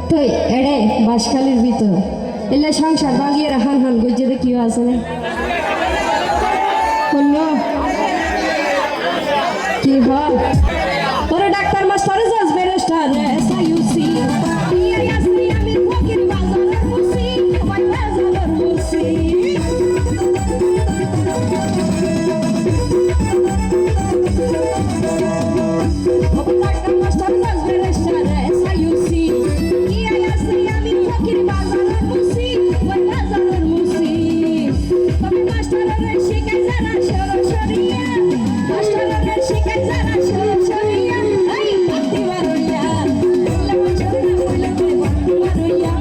তো এড়ে বাসখালির ভিতর এলে সংসার ভাঙিয়ে রাখান হান গজ্জে কি আছে না কি হয় ওরে ডাক্তার মাস্টার জাজ ব্যারিস্টার সাইউসি ইয়াসনি আমি ফকির বাজারের মুসি ওই বাজারের মুসি ডাক্তার মাস্টার জাজ ব্যারিস্টার সাইউসি ইয়াসনি আমি ফকির বাজারের মুসি ওই বাজারের মুসি তবে মাস্টারের শিখাই জানা সরসরিয়া মাস্টারের শিখাই জানা সরসরিয়া এই ভক্তি বারইয়া লমন ছড়না বলে ভক্তি বারইয়া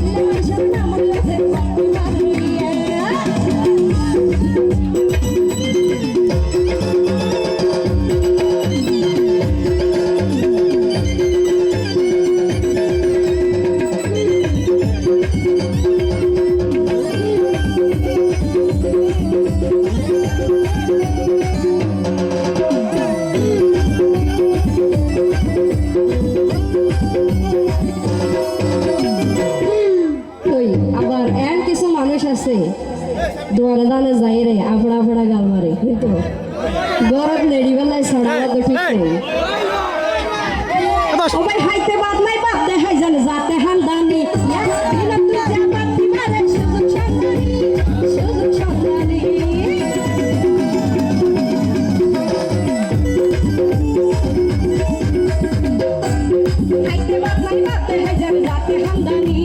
লমন ছড়না বলে ভক্তি বারইয়া আবার এর কিছু মানুষ আছে দোয়ারে দানে যাই রে আপড়া আপড়া গাল মারে কিন্তু গরত নেড়ি বেলায় ছড়ানো তো ঠিক নেই সবাই হাইতে বাদ নাই বাদ দেখাই জানে যাতে হালদানি সুযোগ সন্ধানী হাইতে বাদ নাই বাদ দেখাই জানে যাতে হালদানি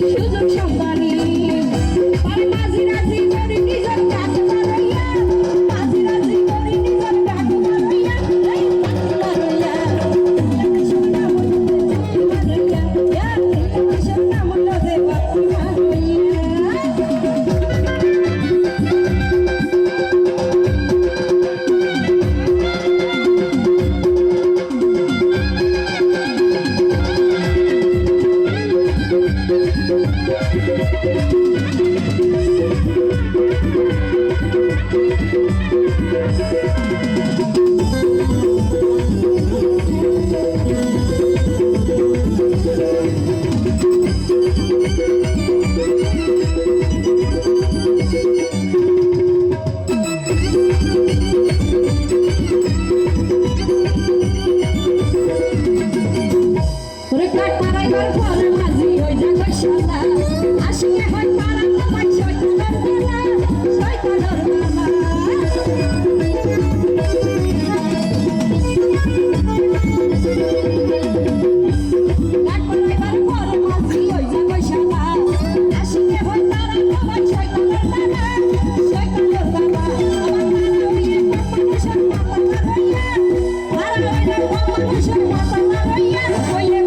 সুযোগ সন্ধানী মাঝি রাজি করি নিজের ডাক মারইয়া মাঝি রাজি করি নিজের ডাক মারইয়া এই মারইয়া সোনা মনে মারইয়া সোনা মনে দেবা মারইয়া আশিকে হয় পারা তোমার শয়তানের বেলা শয়তানের বেলা ডাক্তার পরে মাঝি ওই জায়গায় শালা আশিকে হয় পারা তোমার শয়তানের বেলা শয়তানের বেলা আমার কানে হইয়ে মানুষের মাথা মারইয়া মারা হইলে মানুষের মাথা মারইয়া হইলে